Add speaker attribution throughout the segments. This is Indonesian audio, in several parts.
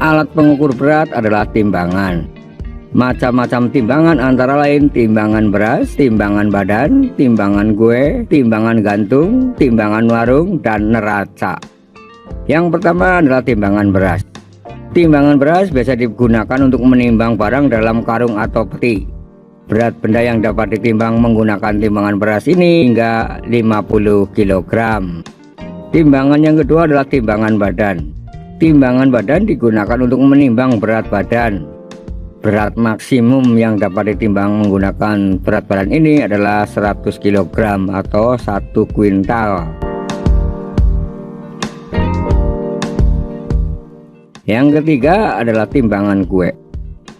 Speaker 1: Alat pengukur berat adalah timbangan. Macam-macam timbangan antara lain timbangan beras, timbangan badan, timbangan kue, timbangan gantung, timbangan warung, dan neraca. Yang pertama adalah timbangan beras. Timbangan beras biasa digunakan untuk menimbang barang dalam karung atau peti. Berat benda yang dapat ditimbang menggunakan timbangan beras ini hingga 50 kg. Timbangan yang kedua adalah timbangan badan. Timbangan badan digunakan untuk menimbang berat badan. Berat maksimum yang dapat ditimbang menggunakan berat badan ini adalah 100 kg atau 1 kuintal. Yang ketiga adalah timbangan kue.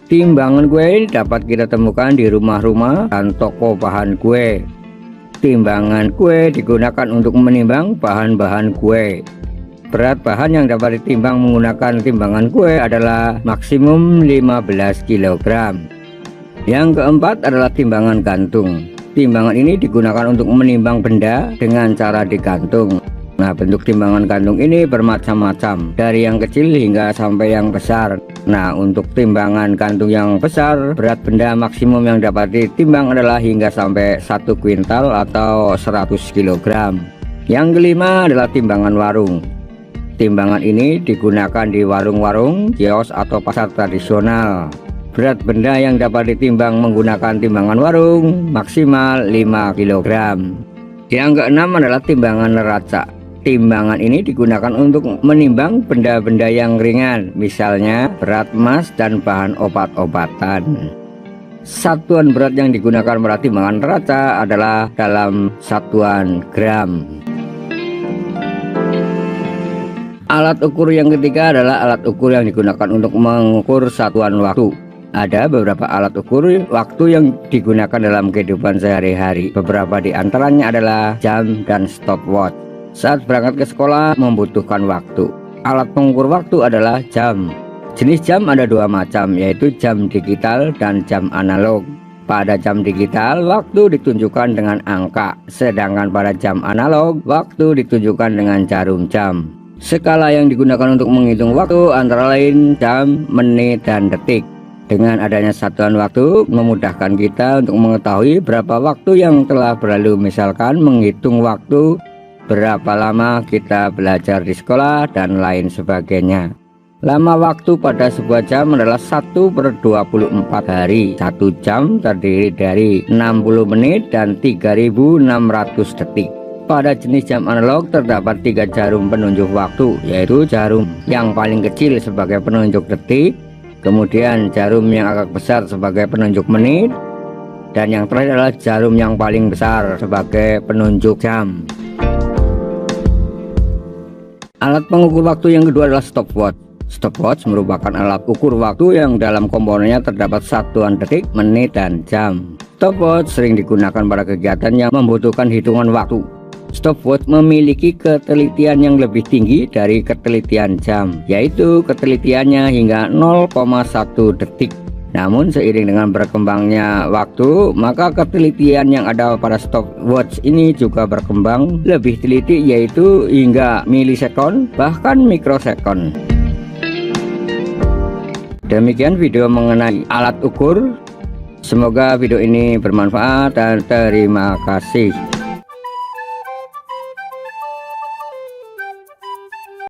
Speaker 1: Timbangan kue ini dapat kita temukan di rumah-rumah dan toko bahan kue. Timbangan kue digunakan untuk menimbang bahan-bahan kue. Berat bahan yang dapat ditimbang menggunakan timbangan kue adalah maksimum 15 kg. Yang keempat adalah timbangan gantung. Timbangan ini digunakan untuk menimbang benda dengan cara digantung. Nah, bentuk timbangan gantung ini bermacam-macam, dari yang kecil hingga sampai yang besar. Nah, untuk timbangan gantung yang besar, berat benda maksimum yang dapat ditimbang adalah hingga sampai 1 kuintal atau 100 kg. Yang kelima adalah timbangan warung. Timbangan ini digunakan di warung-warung, kios, atau pasar tradisional. Berat benda yang dapat ditimbang menggunakan timbangan warung maksimal 5 kg. Yang keenam adalah timbangan neraca. Timbangan ini digunakan untuk menimbang benda-benda yang ringan, misalnya berat emas dan bahan obat-obatan. Satuan berat yang digunakan pada timbangan neraca adalah dalam satuan gram. Alat ukur yang ketiga adalah alat ukur yang digunakan untuk mengukur satuan waktu. Ada beberapa alat ukur waktu yang digunakan dalam kehidupan sehari-hari. Beberapa di antaranya adalah jam dan stopwatch. Saat berangkat ke sekolah membutuhkan waktu. Alat pengukur waktu adalah jam. Jenis jam ada dua macam, yaitu jam digital dan jam analog. Pada jam digital, waktu ditunjukkan dengan angka, sedangkan pada jam analog, waktu ditunjukkan dengan jarum jam. Skala yang digunakan untuk menghitung waktu antara lain jam, menit, dan detik. Dengan adanya satuan waktu memudahkan kita untuk mengetahui berapa waktu yang telah berlalu, misalkan menghitung waktu berapa lama kita belajar di sekolah dan lain sebagainya. Lama waktu pada sebuah jam adalah 1/24 hari. 1 jam terdiri dari 60 menit dan 3600 detik. Pada jenis jam analog terdapat 3 jarum penunjuk waktu, yaitu jarum yang paling kecil sebagai penunjuk detik, kemudian jarum yang agak besar sebagai penunjuk menit, dan yang terakhir adalah jarum yang paling besar sebagai penunjuk jam. Alat pengukur waktu yang kedua adalah stopwatch. Stopwatch merupakan alat ukur waktu yang dalam komponennya terdapat satuan detik, menit, dan jam. Stopwatch sering digunakan pada kegiatan yang membutuhkan hitungan waktu. Stopwatch memiliki ketelitian yang lebih tinggi dari ketelitian jam, yaitu ketelitiannya hingga 0,1 detik. Namun seiring dengan berkembangnya waktu, maka ketelitian yang ada pada stopwatch ini juga berkembang lebih teliti, yaitu hingga milisekon bahkan mikrosekon. Demikian video mengenai alat ukur. Semoga video ini bermanfaat dan terima kasih.